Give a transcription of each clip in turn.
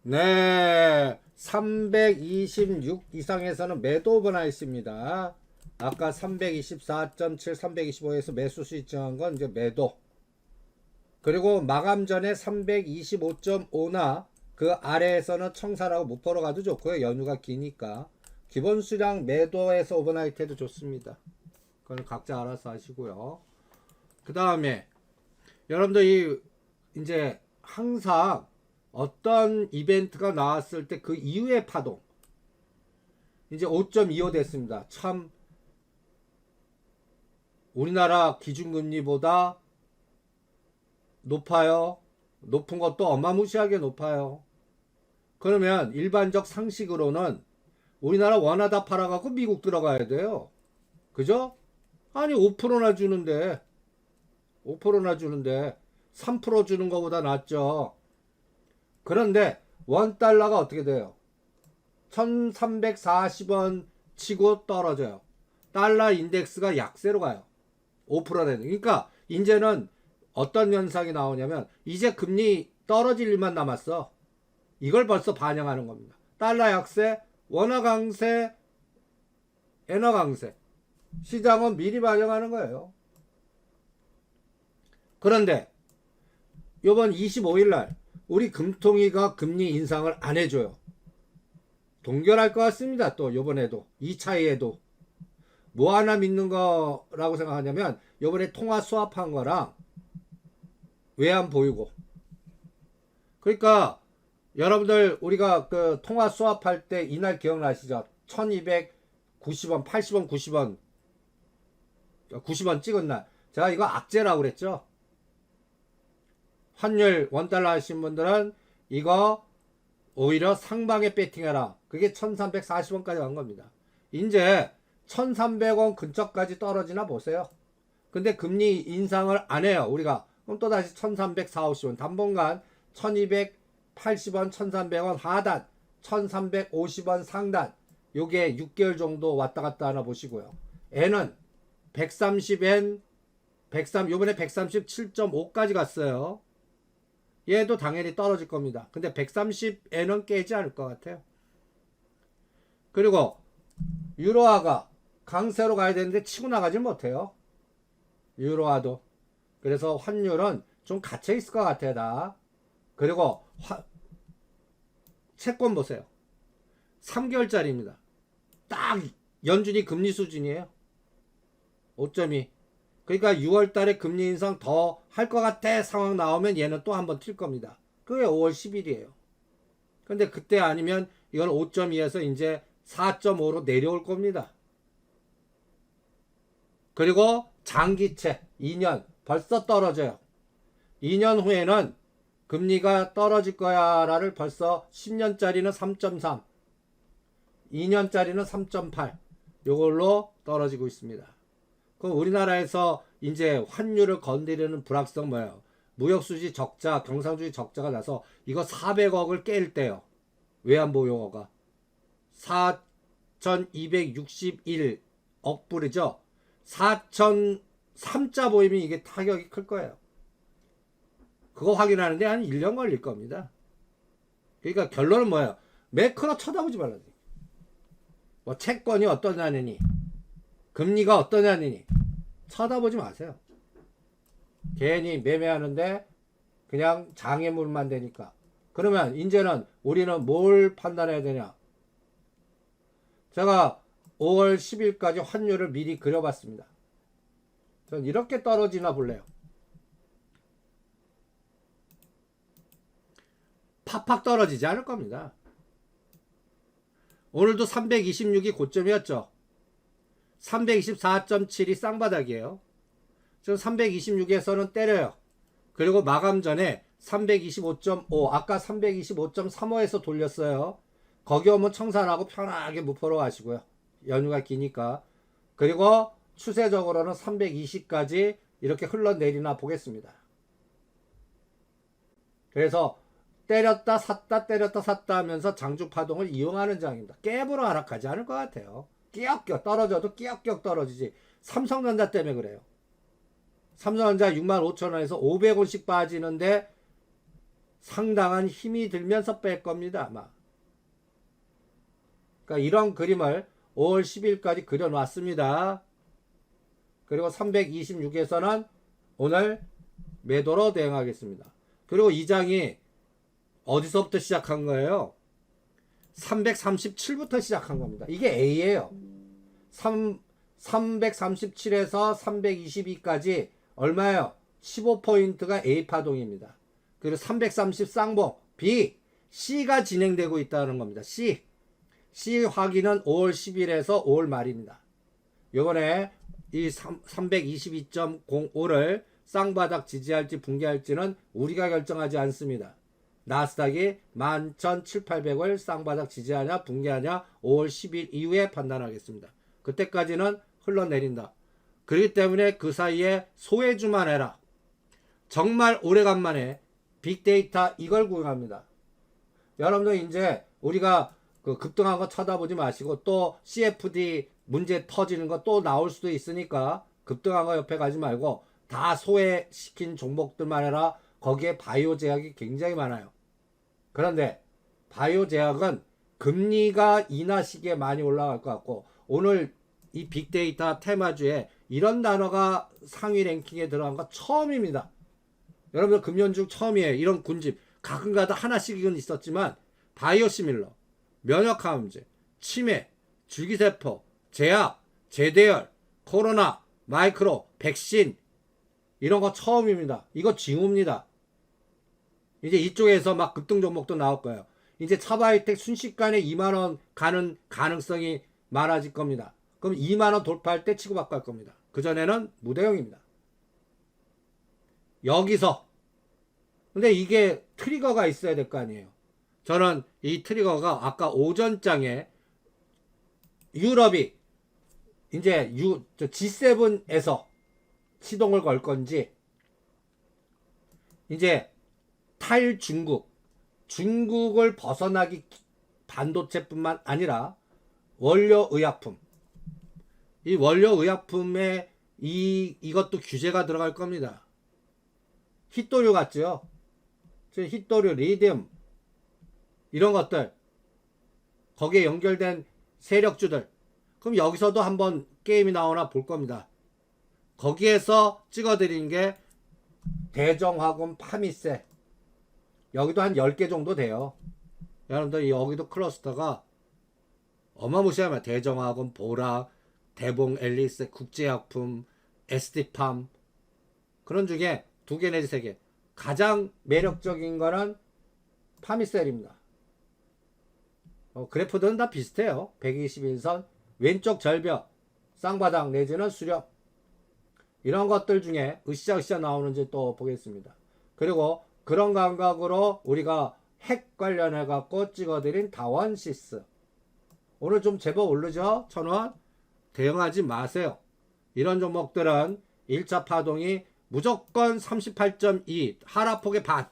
네, 326 이상에서는 매도 오버나 있습니다. 아까 324.7, 325에서 매수 수익정한 건 이제 매도. 그리고 마감 전에 325.5나 그 아래에서는 청산하고 무포로 가도 좋고요. 연휴가 기니까. 기본 수량 매도에서 오버나이트 해도 좋습니다. 그건 각자 알아서 하시고요. 그 다음에 여러분들 이제 항상 어떤 이벤트가 나왔을 때 그 이후의 파동 이제 5.25 됐습니다. 참 우리나라 기준금리보다 높아요. 높은 것도 어마무시하게 높아요. 그러면 일반적 상식으로는 우리나라 원하다 팔아갖고 미국 들어가야 돼요. 그죠? 아니 5%나 주는데 5%나 주는데 3% 주는 것보다 낫죠. 그런데 원달러가 어떻게 돼요? 1340원 치고 떨어져요. 달러 인덱스가 약세로 가요. 5% 되는. 그러니까 이제는 어떤 현상이 나오냐면 이제 금리 떨어질 일만 남았어. 이걸 벌써 반영하는 겁니다. 달러 약세, 원화 강세, 엔화 강세. 시장은 미리 반영하는 거예요. 그런데 요번 25일 날 우리 금통위가 금리 인상을 안 해줘요. 동결할 것 같습니다. 또 요번에도 2차에도 뭐 하나 믿는 거라고 생각하냐면 요번에 통화 수합한 거랑 외환 보유고. 그러니까 여러분들 우리가 그 통화 수합할 때 이날 기억나시죠? 1290원 80원 90원 찍은 날 제가 이거 악재라고 그랬죠. 환율 원달러 하신 분들은 이거 오히려 상방에 배팅해라. 그게 1340원까지 간 겁니다. 이제 1300원 근처까지 떨어지나 보세요. 근데 금리 인상을 안 해요. 우리가 그럼 또다시 1340원 당분간 1280원 1300원 하단 1350원 상단 요게 6개월 정도 왔다 갔다 하나 보시고요. N은 130엔 103 요번에 137.5까지 갔어요. 얘도 당연히 떨어질 겁니다. 근데 130엔은 깨지 않을 것 같아요. 그리고 유로화가 강세로 가야 되는데 치고 나가지 못해요. 유로화도. 그래서 환율은 좀 갇혀 있을 것 같아요. 다. 그리고 채권 보세요. 3개월짜리입니다. 딱 연준이 금리 수준이에요. 5.2. 그러니까 6월 달에 금리 인상 더 할 것 같아 상황 나오면 얘는 또 한번 튈 겁니다. 그게 5월 10일이에요. 근데 그때 아니면 이건 5.2에서 이제 4.5로 내려올 겁니다. 그리고 장기채 2년 벌써 떨어져요. 2년 후에는 금리가 떨어질 거야라를 벌써 10년짜리는 3.3 2년짜리는 3.8 요걸로 떨어지고 있습니다. 그럼 우리나라에서 이제 환율을 건드리는 불확성 뭐예요? 무역수지 적자, 경상수지 적자가 나서 이거 400억을 깰 때요. 외환보유고가 4,261억 불이죠. 4,003자 보이면 이게 타격이 클 거예요. 그거 확인하는데 한 1년 걸릴 겁니다. 그러니까 결론은 뭐예요? 매크로 쳐다보지 말라는 얘기예요. 뭐 채권이 어떠냐느니 금리가 어떠냐느니 쳐다보지 마세요. 괜히 매매하는데 그냥 장애물만 되니까. 그러면 이제는 우리는 뭘 판단해야 되냐? 제가 5월 10일까지 환율을 미리 그려봤습니다. 전 이렇게 떨어지나 볼래요. 팍팍 떨어지지 않을 겁니다. 오늘도 326이 고점이었죠. 324.7이 쌍바닥이에요. 지금 326에서는 때려요. 그리고 마감 전에 325.5 아까 325.35에서 돌렸어요. 거기 오면 청산하고 편하게 무포로 가시고요. 연휴가 기니까. 그리고 추세적으로는 320까지 이렇게 흘러내리나 보겠습니다. 그래서 때렸다 샀다 때렸다 샀다 하면서 장주파동을 이용하는 장입니다. 깨부러 하락하지 않을 것 같아요. 끼역끼역 떨어져도 끼역끼역 떨어지지. 삼성전자 때문에 그래요. 삼성전자 65,000원에서 500원씩 빠지는데 상당한 힘이 들면서 뺄 겁니다, 아마. 그러니까 이런 그림을 5월 10일까지 그려놨습니다. 그리고 326에서는 오늘 매도로 대응하겠습니다. 그리고 이 장이 어디서부터 시작한 거예요? 337부터 시작한 겁니다. 이게 A예요. 337에서 322까지 얼마예요? 15포인트가 A 파동입니다. 그리고 330 쌍봉 B, C가 진행되고 있다는 겁니다. C 확인은 5월 10일에서 5월 말입니다. 요번에 이 322.05를 쌍바닥 지지할지 붕괴할지는 우리가 결정하지 않습니다. 나스닥이 11,700을 쌍바닥 지지하냐 붕괴하냐 5월 10일 이후에 판단하겠습니다. 그때까지는 흘러내린다. 그렇기 때문에 그 사이에 소외주만 해라. 정말 오래간만에 빅데이터 이걸 구경합니다. 여러분들 이제 우리가 그 급등한 거 쳐다보지 마시고 또 CFD 문제 터지는 거 또 나올 수도 있으니까 급등한 거 옆에 가지 말고 다 소외시킨 종목들만 해라. 거기에 바이오 제약이 굉장히 많아요. 그런데 바이오 제약은 금리가 인하 시기에 많이 올라갈 것 같고 오늘 이 빅데이터 테마주에 이런 단어가 상위 랭킹에 들어간 거 처음입니다. 여러분들 금연중 처음이에요. 이런 군집 가끔가다 하나씩은 있었지만 바이오 시밀러, 면역항암제, 치매, 줄기세포, 제약, 제대열, 코로나, 마이크로, 백신 이런 거 처음입니다. 이거 징후입니다. 이제 이쪽에서 막 급등 종목도 나올 거예요. 이제 차바이텍 순식간에 2만원 가는 가능성이 많아질 겁니다. 그럼 2만원 돌파할 때 치고받고 할 겁니다. 그전에는 무대형입니다. 여기서 근데 이게 트리거가 있어야 될 거 아니에요. 저는 이 트리거가 아까 오전장에 유럽이 이제 G7에서 시동을 걸 건지 이제 중국을 벗어나기 반도체뿐만 아니라 원료의약품 이 원료의약품에 이것도 규제가 들어갈 겁니다. 휘토류 같죠? 휘토류, 리튬 이런 것들 거기에 연결된 세력주들 그럼 여기서도 한번 게임이 나오나 볼 겁니다. 거기에서 찍어드린 게 대정화금, 파미세 여기도 한 10개 정도 돼요. 여러분들 여기도 클러스터가 어마무시하면 대정화금, 보라, 대봉, 앨리스, 국제약품, SD팜 그런 중에 2개 내지 3개 가장 매력적인 거는 파미셀입니다. 그래프들은 다 비슷해요. 121선 왼쪽 절벽 쌍바닥 내지는 수렴 이런 것들 중에 으쌰으쌰 나오는지 또 보겠습니다. 그리고 그런 감각으로 우리가 핵 관련해 갖고 찍어드린 다원시스 오늘 좀 제법 오르죠? 1,000원 대응하지 마세요. 이런 종목들은 1차 파동이 무조건 38.2 하락폭의 반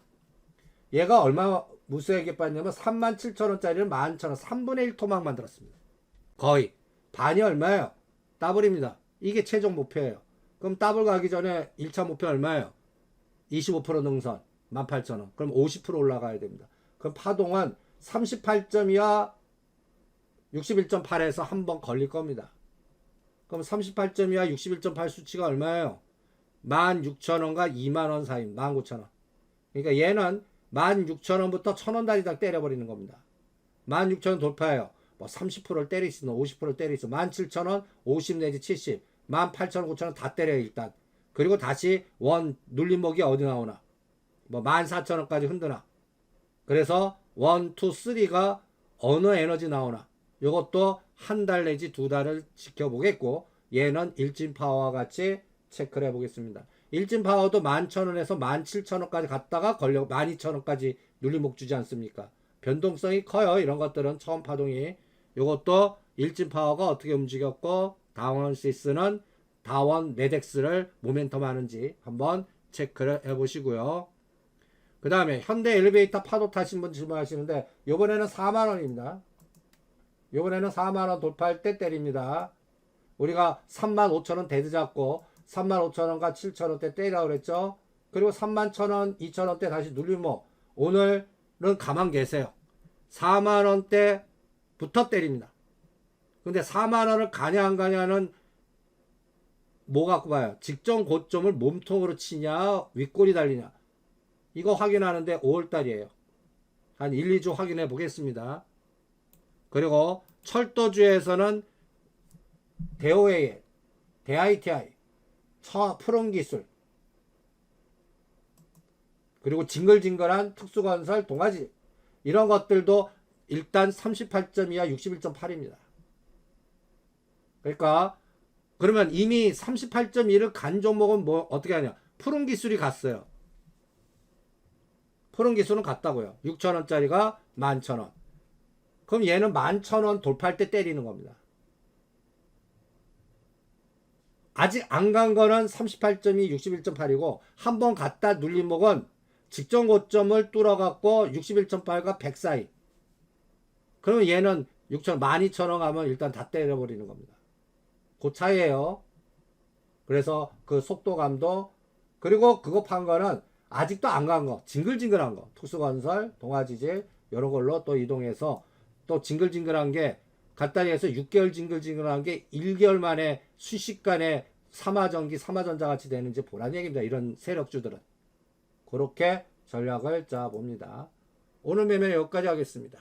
얘가 얼마 무수하게 빠졌냐면 37,000원짜리를 11,000원 3분의 1 토막 만들었습니다. 거의 반이 얼마예요? 더블입니다. 이게 최종 목표예요. 그럼 더블 가기 전에 1차 목표 얼마예요? 25% 능선 18,000원 그럼 50% 올라가야 됩니다. 그럼 파동은 38.2와 61.8에서 한번 걸릴 겁니다. 그럼 38.2와 61.8 수치가 얼마예요? 16,000원과 2만원 사이 19,000원 그러니까 얘는 16,000원부터 1,000원 단위당 때려버리는 겁니다. 16,000원 돌파해요. 뭐 30%를 때릴 수 있는 50%를 때릴 수 있는 17,000원 50 내지 70 18,000원 9,000원 다 때려요 일단. 그리고 다시 원 눌림목이 어디 나오나 뭐 14,000원까지 흔드나 그래서 1, 2, 3가 어느 에너지 나오나 이것도 한 달 내지 2달을 지켜보겠고 얘는 일진파워와 같이 체크를 해보겠습니다. 일진파워도 11,000원에서 17,000원까지 갔다가 걸려 12,000원까지 눌림목 주지 않습니까? 변동성이 커요. 이런 것들은 처음 파동이 이것도 일진파워가 어떻게 움직였고 다원시스는 다원 네덱스를 모멘텀 하는지 한번 체크를 해보시고요. 그 다음에 현대 엘리베이터 파도 타신 분 질문하시는데 요번에는 4만원입니다. 요번에는 4만원 돌파할 때 때립니다. 우리가 35,000원 데드 잡고 35,000원과 7,000원대 때리라고 그랬죠. 그리고 31,000원, 2,000원대 다시 눌림목 오늘은 가만 계세요. 4만원대부터 때립니다. 근데 4만원을 가냐 안 가냐는 뭐 갖고 봐요? 직전 고점을 몸통으로 치냐 윗골이 달리냐, 이거 확인하는데 5월달이에요. 한 1, 2주 확인해 보겠습니다. 그리고 철도주에서는 대오에이, 대ITI, 푸른기술, 그리고 징글징글한 특수건설, 동아지, 이런 것들도 일단 38점 이하 61.8입니다. 그러니까 그러면 이미 38.1을 간 종목은 뭐 어떻게 하냐? 푸른기술이 갔어요. 푸른기술은 갔다고요. 6천원짜리가 11,000원. 그럼 얘는 11,000원 돌파할 때 때리는 겁니다. 아직 안 간 거는 38.2, 61.8이고 한 번 갔다 눌린 목은 직전 고점을 뚫어갖고 61.8과 100 사이. 그러면 얘는 12,000원 가면 일단 다 때려버리는 겁니다. 그 차이에요. 그래서 그 속도감도, 그리고 그거 판 거는 아직도 안 간 거, 징글징글한 거, 특수건설, 동아지질 이런 걸로 또 이동해서 또 징글징글한 게 간단히 해서 6개월 징글징글한 게 1개월 만에 순식간에 삼화전기, 삼화전자 같이 되는지 보란 얘기입니다. 이런 세력주들은. 그렇게 전략을 짜봅니다. 오늘 매매 여기까지 하겠습니다.